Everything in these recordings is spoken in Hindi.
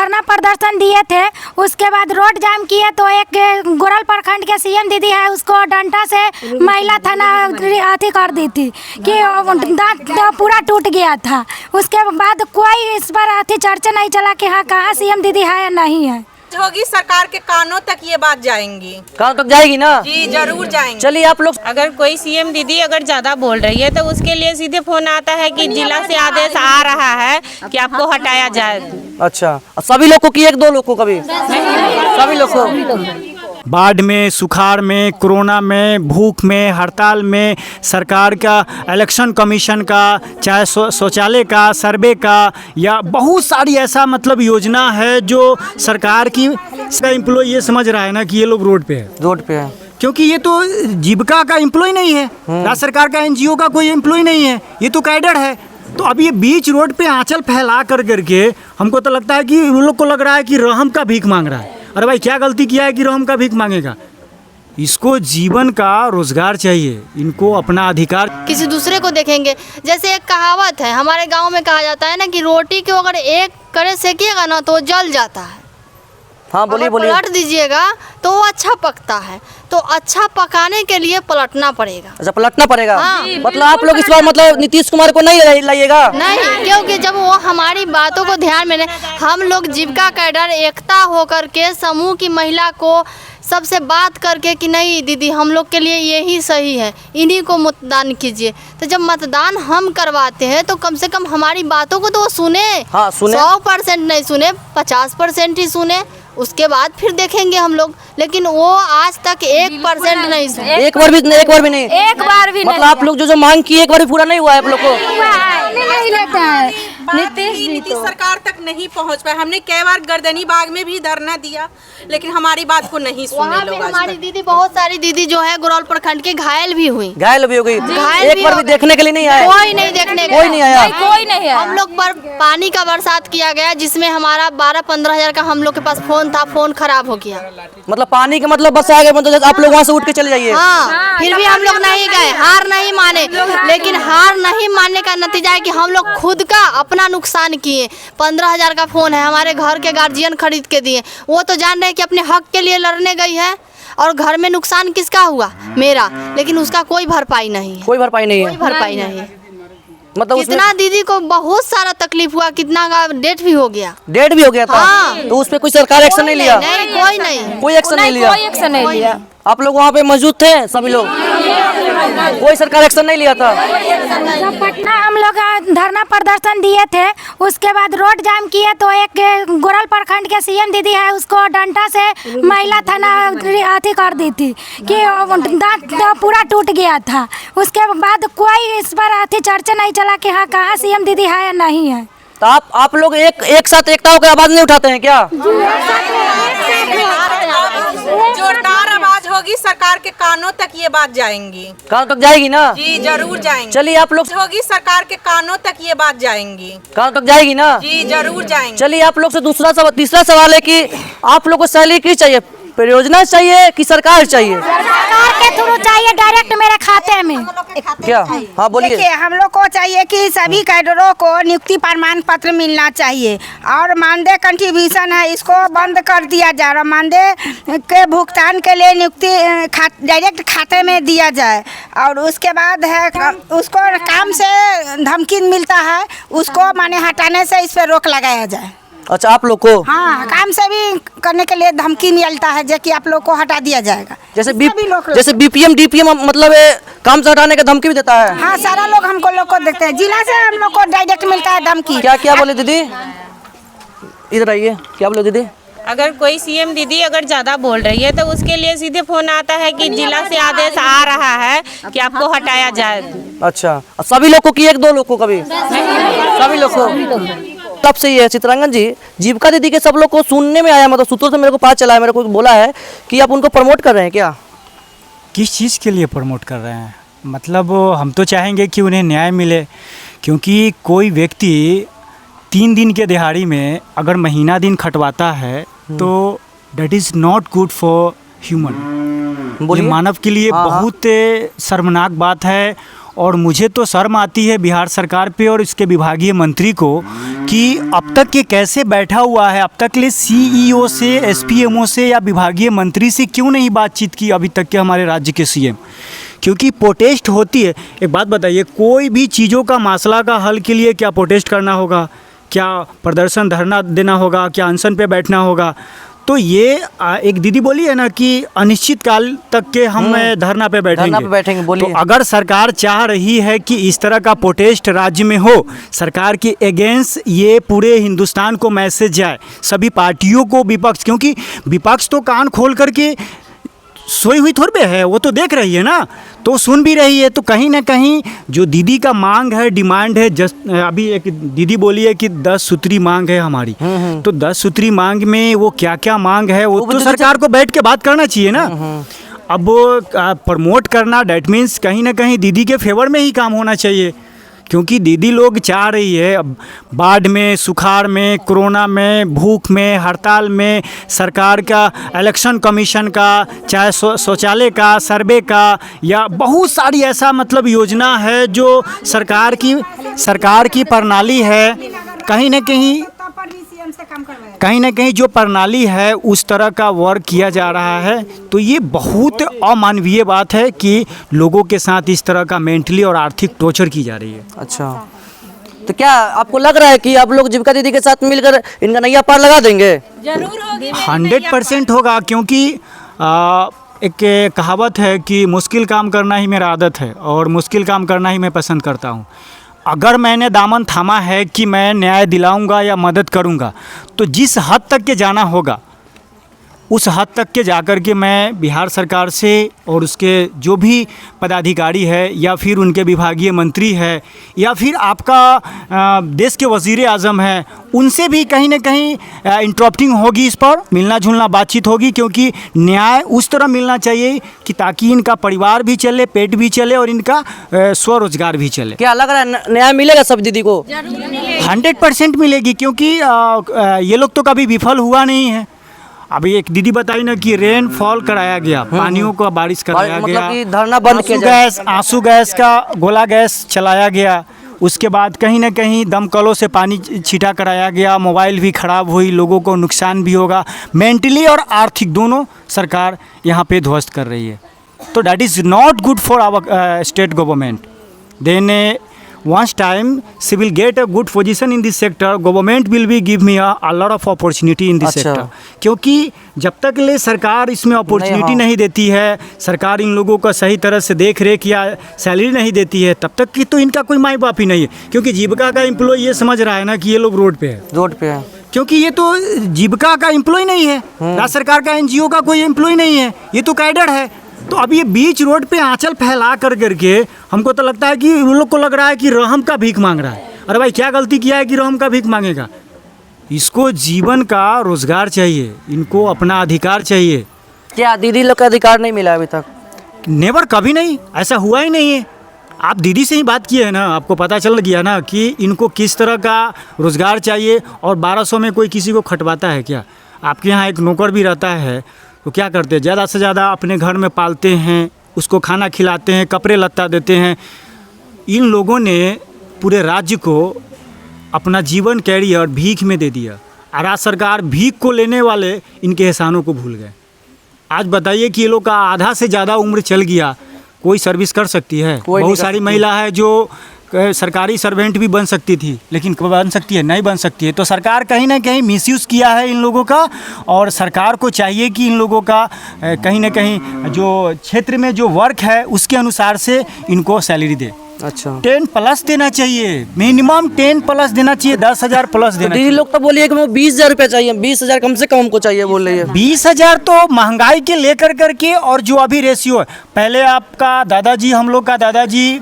धरना प्रदर्शन दिए थे, उसके बाद रोड जाम किए तो एक गोरल प्रखंड के सीएम दीदी है, उसको डंडा से महिला थाना अथी कर दी थी कि दांत पूरा टूट गया था। उसके बाद कोई इस पर अथी चर्चा नहीं चला कि हाँ कहाँ सीएम दीदी है या नहीं है। होगी सरकार के कानों तक ये बात जाएंगी। कानों तक जाएगी ना? जी जरूर जाएंगे। चलिए आप लोग, अगर कोई सीएम दीदी अगर ज्यादा बोल रही है तो उसके लिए सीधे फोन आता है कि जिला से आदेश आ रहा है कि आपको हटाया जाए। अच्छा सभी लोग को कि एक दो लोग को? कभी सभी लोग को? बाढ़ में, सुखाड़ में, कोरोना में, भूख में, हड़ताल में, सरकार का इलेक्शन कमीशन का, चाहे शौचालय का, सर्वे का, या बहुत सारी ऐसा मतलब योजना है जो सरकार की एम्प्लॉय ये समझ रहा है ना कि ये लोग रोड पे है, क्योंकि ये तो जीविका का एम्प्लॉय नहीं है, राज्य सरकार का एनजीओ का कोई एम्प्लॉय नहीं है, ये तो कैडर है। तो अब ये बीच रोड पे आंचल फैला करके हमको तो लगता है कि उन लोग को लग रहा है कि रहम का भीख मांग रहा है। अरे भाई क्या गलती किया है कि रहम का भीख मांगेगा? इसको जीवन का रोजगार चाहिए, इनको अपना अधिकार। किसी दूसरे को देखेंगे, जैसे एक कहावत है हमारे गांव में, कहा जाता है ना कि रोटी को अगर एक करे सेकिएगा ना तो जल जाता है। हाँ बोलिए बोलिए। पलट दीजिएगा तो वो अच्छा पकता है, तो अच्छा पकाने के लिए पलटना पड़ेगा। अच्छा पलटना पड़ेगा। हाँ। मतलब आप लोग इस बार मतलब नीतीश कुमार को नहीं लाइएगा? नहीं, क्योंकि जब वो हमारी बातों को ध्यान में हम लोग जीविका कैडर एकता होकर के समूह की महिला को सबसे बात करके कि नहीं दीदी हम लोग के लिए यही सही है, इन्हीं को मतदान कीजिए। तो जब मतदान हम करवाते हैं तो कम से कम हमारी बातों को तो वो सुने। हाँ, सुने। 100% नहीं सुने, 50% ही सुने, उसके बाद फिर देखेंगे हम लोग। लेकिन वो आज तक 1% नहीं सुने। एक बार भी नहीं? एक बार भी मतलब आप लोग जो मांग की एक बार भी पूरा नहीं हुआ है आप लोग को? नहीं लेता है। नीतीश सरकार तक नहीं पहुंच पाए। हमने कई बार गर्दनी बाग में भी धरना दिया, लेकिन हमारी बात को नहीं सुने वहाँ लोग। पे हमारी दीदी, बहुत सारी दीदी जो है गोरौल प्रखंड के घायल भी हुई। घायल भी हो गई? एक बार भी देखने के लिए नहीं आया? कोई नहीं देखने, कोई नहीं आया। कोई नहीं है। हम लोग पर पानी का बरसात किया गया, जिसमें हमारा 12-15 हजार का हम लोग के पास फोन था, फोन खराब हो गया। मतलब पानी का मतलब बस आ गया, मतलब आप लोग वहाँ से उठ के चले जाइए। हाँ, फिर भी हम लोग नहीं गए, हार नहीं माने। लेकिन हार नहीं मानने का नतीजा है कि हम लोग खुद का अपना नुकसान किए। 15 हजार का फोन है, हमारे घर के गार्जियन खरीद के दिए। वो तो जान रहे हैं कि अपने हक के लिए लड़ने गई है, और घर में नुकसान किसका हुआ? मेरा। लेकिन उसका कोई भरपाई नहीं है। कोई भरपाई नहीं है? कोई भरपाई नहीं है। मतलब कितना दीदी को बहुत सारा तकलीफ हुआ, कितना का डेट भी हो गया। डेट भी हो गया था? हाँ। तो उस पे कोई सरकार एक्शन नहीं लिया? नहीं, कोई नहीं, कोई एक्शन नहीं लिया? कोई एक्शन नहीं लिया। आप लोग वहाँ पे मौजूद थे सभी लोग? कोई सरकार एक्शन नहीं लिया था? पटना हम लोग धरना प्रदर्शन दिए थे, उसके बाद रोड जाम किए तो एक गोरल प्रखंड के सीएम दीदी है, उसको डंडा से महिला थाना अथी कर दी थी कि दांत पूरा टूट गया था। उसके बाद कोई इस पर अथी चर्चा नहीं चला कि हाँ कहाँ सीएम दीदी है या नहीं है। तो आप लोग एक साथ एकता होकर आवाज नहीं उठाते हैं क्या? जोरदार आवाज होगी, सरकार के कानों तक ये बात जाएंगी। कानों तक जाएगी ना? जी जरूर जाएंगे। चलिए आप लोग, होगी सरकार के कानों तक ये बात जाएंगी। कानों तक जाएगी ना? जी जरूर जाएंगे। चलिए आप लोग से तीसरा सवाल है कि आप लोग को सैलरी किस चाहिए? परियोजना चाहिए कि सरकार चाहिए? सरकार के थ्रू चाहिए, डायरेक्ट मेरे खाते में। क्या? हाँ बोलिए। देखिए हम लोग को चाहिए कि सभी कैडरों को नियुक्ति प्रमाण पत्र मिलना चाहिए, और मानदेय कंट्रीब्यूशन है इसको बंद कर दिया जा रहा। मानदेय के भुगतान के लिए नियुक्ति डायरेक्ट खाते में दिया जाए, और उसके बाद है उसको काम से धमकी मिलता है, उसको माने हटाने से इस पर रोक लगाया जाए। अच्छा आप लोग को? हाँ, काम से भी करने के लिए धमकी मिलता है जो कि आप लोग को हटा दिया जाएगा। जैसे बीपीएम डीपीएम मतलब काम से हटाने का धमकी भी देता है? हाँ, सारा लोग हमको लोग को देखते हैं, जिला से हम लोग को डायरेक्ट मिलता है धमकी। क्या बोले दीदी? इधर आइए। क्या बोले दीदी? अगर कोई सीएम दीदी अगर ज्यादा बोल रही है तो उसके लिए सीधे फोन आता है कि जिला से आदेश आ रहा है कि आपको हटाया जाए। अच्छा सभी लोग को कि एक दो लोग को? कभी सभी लोग को? तब से ये चित्रांगन जी, जीविका दीदी के सब लोग को सुनने में आया, मतलब सूत्रों से मेरे को पता चला है, मेरे को बोला है कि आप उनको प्रमोट कर रहे हैं क्या? किस चीज़ के लिए प्रमोट कर रहे हैं? मतलब हम तो चाहेंगे कि उन्हें न्याय मिले, क्योंकि कोई व्यक्ति 3 दिन के दिहाड़ी में अगर महीना दिन खटवाता है तो that is not good for human. ये मानव के लिए बहुत शर्मनाक बात है। और मुझे तो शर्म आती है बिहार सरकार पे और इसके विभागीय मंत्री को कि अब तक ये कैसे बैठा हुआ है। अब तक ले CEO से, SPMO से या विभागीय मंत्री से क्यों नहीं बातचीत की अभी तक के हमारे राज्य के CM। क्योंकि प्रोटेस्ट होती है। एक बात बताइए, कोई भी चीज़ों का मसला का हल के लिए क्या प्रोटेस्ट करना होगा, क्या प्रदर्शन धरना देना होगा, क्या अनशन पे बैठना होगा। तो ये एक दीदी बोली है ना कि अनिश्चित काल तक के हम धरना पे बैठेंगे। बोलिए। तो अगर सरकार चाह रही है कि इस तरह का प्रोटेस्ट राज्य में हो, सरकार के अगेंस्ट ये पूरे हिंदुस्तान को मैसेज जाए, सभी पार्टियों को, विपक्ष, क्योंकि विपक्ष तो कान खोल करके सोई हुई थोड़े है, वो तो देख रही है ना, तो सुन भी रही है। तो कहीं ना कहीं जो दीदी का मांग है, डिमांड है, अभी एक दीदी बोली है कि 10 सूत्री मांग है हमारी, तो 10 सूत्री मांग में वो क्या क्या मांग है वो तो सरकार को बैठ के बात करना चाहिए ना। अब प्रमोट करना डैट मीन्स कहीं ना कहीं दीदी के फेवर में ही काम होना चाहिए, क्योंकि दीदी लोग चाह रही है अब बाढ़ में, सुखाड़ में, कोरोना में, भूख में, हड़ताल में, सरकार का इलेक्शन कमीशन का, चाहे शौचालय का, सर्वे का, या बहुत सारी ऐसा मतलब योजना है जो सरकार की प्रणाली है, कहीं ना कहीं जो प्रणाली है उस तरह का वर्क किया जा रहा है। तो ये बहुत अमानवीय बात है कि लोगों के साथ इस तरह का मेंटली और आर्थिक टॉर्चर की जा रही है। अच्छा, तो क्या आपको लग रहा है कि आप लोग जीविका दीदी के साथ मिलकर इनका नैया पार लगा देंगे? जरूर होगी, 100% होगा, क्योंकि एक कहावत है कि मुश्किल काम करना ही मेरा आदत है और मुश्किल काम करना ही मैं पसंद करता हूँ। अगर मैंने दामन थामा है कि मैं न्याय दिलाऊंगा या मदद करूंगा, तो जिस हद तक के जाना होगा उस हद तक के जाकर के मैं बिहार सरकार से और उसके जो भी पदाधिकारी है या फिर उनके विभागीय मंत्री है या फिर आपका देश के वज़ीर आज़म है, उनसे भी कहीं ना कहीं इंटरप्टिंग होगी, इस पर मिलना जुलना बातचीत होगी, क्योंकि न्याय उस तरह मिलना चाहिए कि ताकि इनका परिवार भी चले, पेट भी चले और इनका स्वरोजगार भी चले। क्या लग रहा है न्याय मिलेगा सब दीदी को? 100% मिलेगी, क्योंकि ये लोग तो कभी विफल हुआ नहीं है। अभी एक दीदी बताई ना कि रेन फॉल कराया गया, पानियों को बारिश कराया मतलब गया, कि धरना बंद किया जाए, आंसू गैस का गोला गैस चलाया गया, उसके बाद कहीं ना कहीं दमकलों से पानी छीटा कराया गया, मोबाइल भी ख़राब हुई, लोगों को नुकसान भी होगा, मेंटली और आर्थिक दोनों सरकार यहाँ पे ध्वस्त कर रही है। तो that is not good for our state government. Then once time she will get a good position in this sector, government will be give me a lot of opportunity in this sector। क्योंकि जब तक ले सरकार इसमें अपॉर्चुनिटी नहीं देती है, सरकार इन लोगों का सही तरह से देख रेख या सैलरी नहीं देती है, तब तक की तो इनका कोई माई बाप ही नहीं है। क्योंकि जीविका का एम्प्लॉय ये समझ रहा है ना कि ये लोग रोड पे है, क्योंकि ये तो जीविका का एम्प्लॉय नहीं है, राज्य सरकार का NGO का कोई एम्प्लॉय नहीं है, ये तो कैडर है। तो अब ये बीच रोड पे आंचल फैला करके हमको तो लगता है कि उन लोग को लग रहा है कि रहम का भीख मांग रहा है। अरे भाई, क्या गलती किया है कि रहम का भीख मांगेगा? इसको जीवन का रोजगार चाहिए, इनको अपना अधिकार चाहिए। क्या दीदी लोग का अधिकार नहीं मिला अभी तक? नेवर, कभी नहीं, ऐसा हुआ ही नहीं है। आप दीदी से ही बात किए हैं ना, आपको पता चल गया ना कि इनको किस तरह का रोजगार चाहिए। और 1200 में कोई किसी को खटवाता है क्या? आपके यहाँ एक नौकर भी रहता है, तो क्या करते हैं, ज़्यादा से ज़्यादा अपने घर में पालते हैं, उसको खाना खिलाते हैं, कपड़े लत्ता देते हैं। इन लोगों ने पूरे राज्य को अपना जीवन कैरियर भीख में दे दिया। और राज्य सरकार भीख को लेने वाले इनके एहसानों को भूल गए। आज बताइए कि ये लोग का आधा से ज़्यादा उम्र चल गया, कोई सर्विस कर सकती है? बहुत सारी महिला है जो सरकारी सर्वेंट भी बन सकती थी, लेकिन बन सकती है नहीं बन सकती है। तो सरकार कहीं ना कहीं मिसयूज़ किया है इन लोगों का, और सरकार को चाहिए कि इन लोगों का कहीं ना कहीं जो क्षेत्र में जो वर्क है उसके अनुसार से इनको सैलरी दे। अच्छा, 10+ देना चाहिए, मिनिमम 10+ देना चाहिए, 10,000 प्लस देना चाहिए। दीदी लोग तो बोलिए कि 20,000 रुपये चाहिए, 20,000 कम से कम हमको चाहिए बोल रही है। 20,000 तो महंगाई के लेकर करके, और जो अभी रेशियो है, पहले आपका दादाजी, हम लोग का दादाजी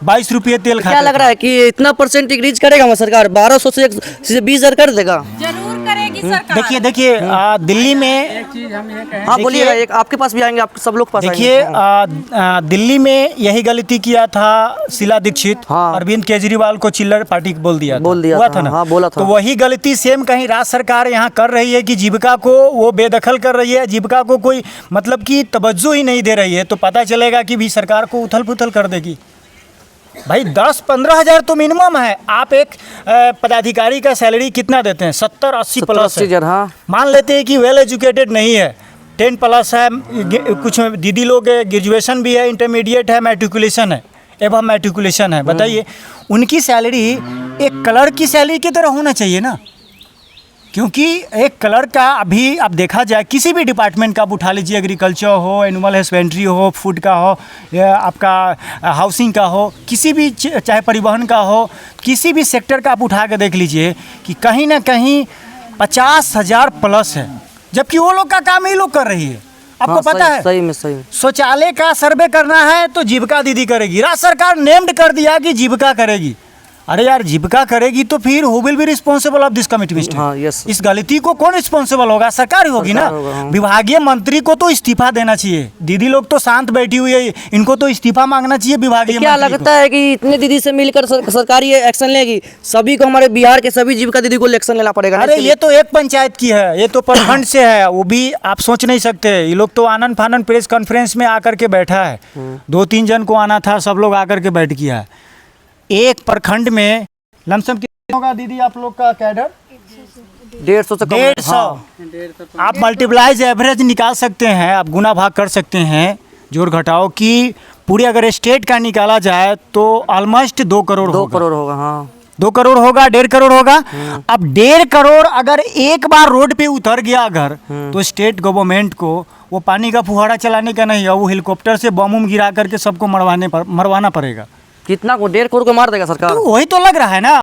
22 रुपये तेल खाता। क्या लग रहा है कि इतना परसेंट इंक्रीज करेगा हमारी सरकार? 1200 से 20,000 कर देगा? जरूर करेगी सरकार। देखिए दिल्ली में, हाँ बोलिएगा, एक आपके पास भी आएंगे, आप सब लोग पास देखिए दिल्ली में यही गलती किया था शीला दीक्षित, हाँ। अरविंद केजरीवाल को चिल्लर पार्टी बोल दिया था ना, हाँ, बोला था। तो वही गलती सेम कहीं राज्य सरकार यहाँ कर रही है कि जीविका को वो बेदखल कर रही है, जीविका को कोई मतलब कि तवज्जो ही नहीं दे रही है। तो पता चलेगा कि भी सरकार को उथल पुथल कर देगी। भाई 10-15 हज़ार तो मिनिमम है। आप एक पदाधिकारी का सैलरी कितना देते हैं? 70-80 प्लस है। हाँ। मान लेते हैं कि वेल एजुकेटेड नहीं है, 10 प्लस है, कुछ दीदी लोग ग्रेजुएशन भी है, इंटरमीडिएट है, मैट्रिकुलेशन है, एवं मैट्रिकुलेशन है। बताइए उनकी सैलरी एक क्लर्क की सैलरी की तरह होना चाहिए ना, क्योंकि एक क्लर्क का अभी आप देखा जाए किसी भी डिपार्टमेंट का आप उठा लीजिए, एग्रीकल्चर हो, एनिमल हस्बेंड्री हो, फूड का हो, या आपका हाउसिंग का हो, किसी भी चाहे परिवहन का हो, किसी भी सेक्टर का आप उठा के देख लीजिए कि कहीं ना कहीं 50,000 प्लस है, जबकि वो लोग का काम ही लोग कर रही है। आपको पता है सही में सही। शौचालय का सर्वे करना है तो जीविका दीदी करेगी, राज्य सरकार नेम्ड कर दिया कि जीविका करेगी। अरे यार जीविका करेगी तो फिर who will be responsible of this committee mistake? हाँ, यस। इस गलती को कौन रिस्पॉन्सिबल होगा? सरकार ही होगी ना। हाँ। विभागीय मंत्री को तो इस्तीफा देना चाहिए। दीदी लोग तो शांत बैठी हुई है, इनको तो इस्तीफा मांगना चाहिए विभागीय क्या मंत्री लगता है कि इतने दीदी से मिलकर सरकारी एक्शन लेगी? सभी को, हमारे बिहार के सभी जीविका दीदी को एक्शन लेना पड़ेगा। अरे ये तो एक पंचायत की है, ये तो प्रखंड से है, वो भी आप सोच नहीं सकते। ये लोग तो आनंद फानंद प्रेस कॉन्फ्रेंस में आकर के बैठा है, 2-3 जन को आना था, सब लोग आकर के बैठ किया है। एक प्रखंड में लमसम कितना होगा दीदी आप लोग का कैडर? 150 से कम। 150। आप मल्टीप्लाइज एवरेज निकाल सकते हैं, आप गुना भाग कर सकते हैं, जोड़ घटाओ कि पूरी अगर स्टेट का निकाला जाए तो ऑलमोस्ट 2 करोड़ 2 होगा। करोड़ होगा। हाँ 2 करोड़ होगा, 1.5 करोड़ होगा। अब 1.5 करोड़ अगर एक बार रोड पे उतर गया अगर, तो स्टेट गवर्नमेंट को वो पानी का फुहारा चलाने का नहीं है, वो हेलीकॉप्टर से बम गिरा करके सबको मरवाना पड़ेगा। कितना को 1.5 करोड़ को मार देगा सरकार? तो वही तो लग रहा है ना।